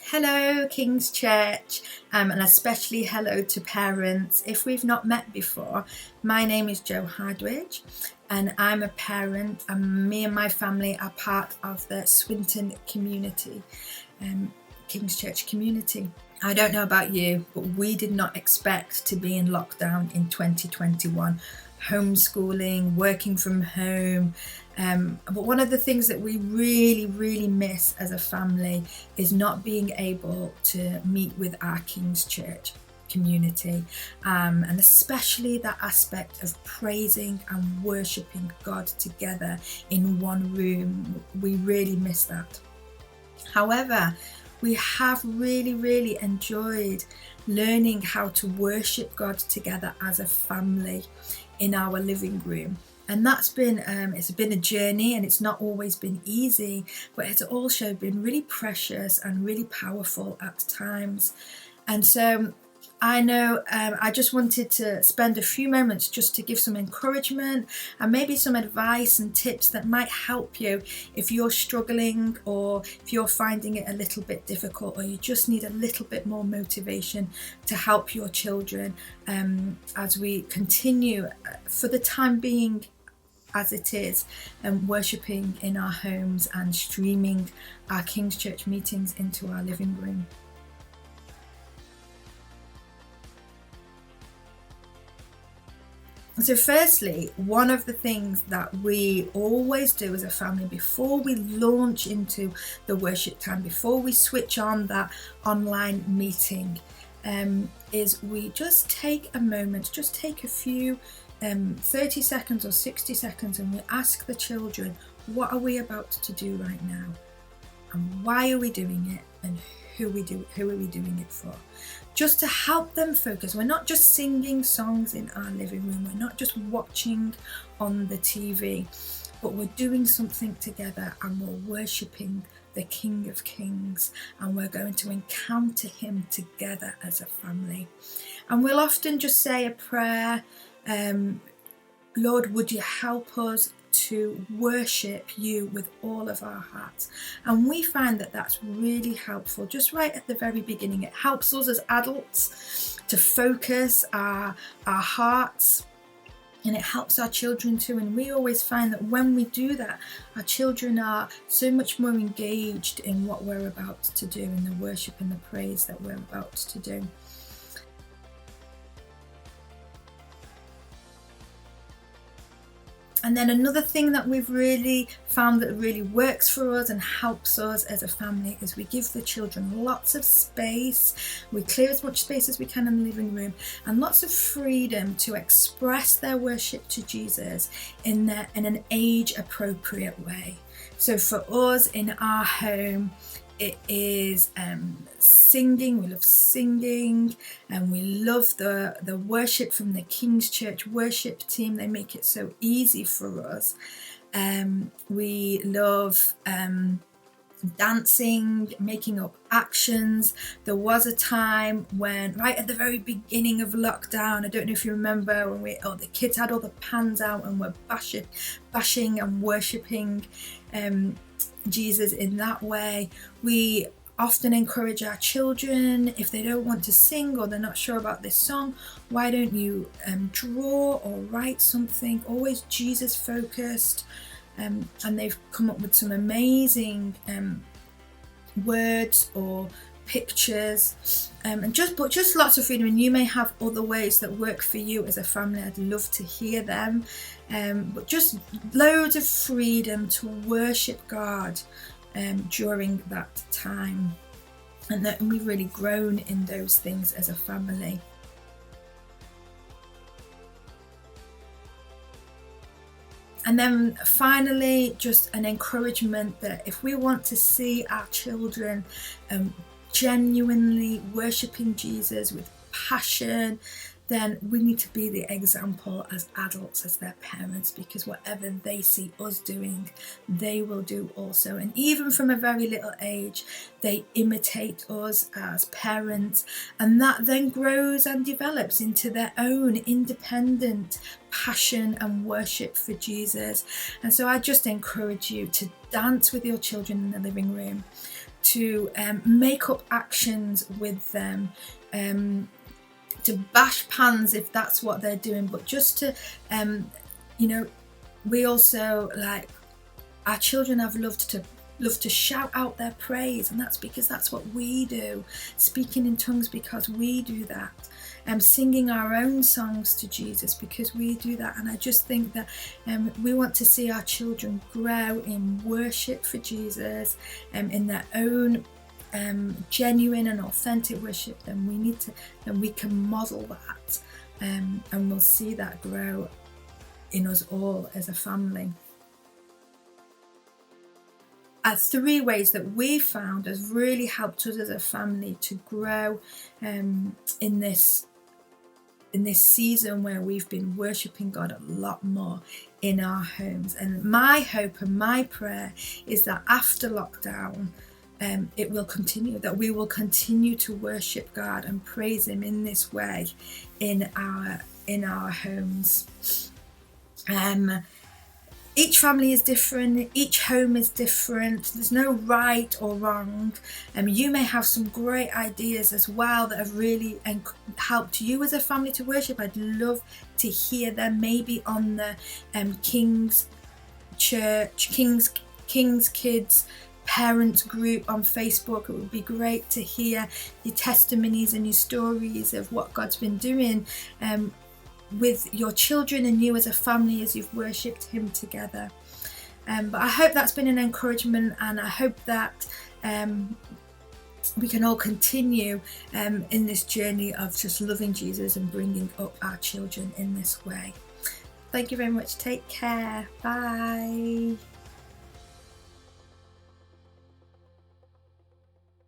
Hello, King's Church, and especially hello to parents. If we've not met before, my name is Jo Hardwidge, and I'm a parent, and me and my family are part of the Swinton community, King's Church community. I don't know about you, but we did not expect to be in lockdown in 2021. Homeschooling, working from home. But one of the things that we really miss as a family is not being able to meet with our King's Church community, and especially that aspect of praising and worshipping God together in one room. We really miss that. However, we have really enjoyed learning how to worship God together as a family in our living room. And that's been it's been a journey, and it's not always been easy, but it's also been really precious and really powerful at times. And so I know I just wanted to spend a few moments just to give some encouragement and maybe some advice and tips that might help you if you're struggling, or if you're finding it a little bit difficult, or you just need a little bit more motivation to help your children as we continue for the time being as it is, worshipping in our homes and streaming our King's Church meetings into our living room. So firstly, one of the things that we always do as a family before we launch into the worship time, before we switch on that online meeting, is we just take a moment, just take a few 30 seconds or 60 seconds, and we ask the children, what are we about to do right now? And why are we doing it? And who are we doing it for? Just to help them focus. We're not just singing songs in our living room. We're not just watching on the TV, but we're doing something together, and we're worshipping the King of Kings, and we're going to encounter him together as a family. And we'll often just say a prayer, Lord, would you help us to worship you with all of our hearts? And we find that that's really helpful just right at the very beginning. It helps us as adults to focus our hearts, and it helps our children too. And we always find that when we do that, our children are so much more engaged in what we're about to do, in the worship and the praise that we're about to do. And then another thing that we've really found that really works for us and helps us as a family is we give the children lots of space. We clear as much space as we can in the living room, and lots of freedom to express their worship to Jesus in an age appropriate way. So for us in our home, it is singing. We love singing, and we love the worship from the King's Church worship team. They make it so easy for us. We love dancing, making up actions. There was a time when, right at the very beginning of lockdown, I don't know if you remember, when the kids had all the pans out and were bashing and worshipping Jesus in that way. We often encourage our children, if they don't want to sing or they're not sure about this song, why don't you draw or write something, always Jesus focused. And they've come up with some amazing words or pictures, and just lots of freedom. And you may have other ways that work for you as a family. I'd love to hear them, but just loads of freedom to worship God during that time, and we've really grown in those things as a family. And then finally, just an encouragement that if we want to see our children genuinely worshipping Jesus with passion, then we need to be the example as adults, as their parents, because whatever they see us doing, they will do also. And even from a very little age, they imitate us as parents, and that then grows and develops into their own independent passion and worship for Jesus. And so I just encourage you to dance with your children in the living room, to make up actions with them, to bash pans if that's what they're doing, but just to, we also, like, our children have love to shout out their praise, and that's because that's what we do, speaking in tongues because we do that, singing our own songs to Jesus because we do that. And I just think that we want to see our children grow in worship for Jesus, in their own genuine and authentic worship. Then we can model that, and we'll see that grow in us all as a family. 3 ways that we found has really helped us as a family to grow in this season where we've been worshipping God a lot more in our homes. And my hope and my prayer is that after lockdown, it will continue, that we will continue to worship God and praise Him in this way in our homes. Each family is different, each home is different, there's no right or wrong. You may have some great ideas as well that have really helped you as a family to worship. I'd love to hear them, maybe on the King's Church, King's Kids parents group on Facebook. It would be great to hear your testimonies and your stories of what God's been doing with your children and you as a family as you've worshipped Him together. But I hope that's been an encouragement, and I hope that we can all continue in this journey of just loving Jesus and bringing up our children in this way. Thank you very much. Take care. Bye.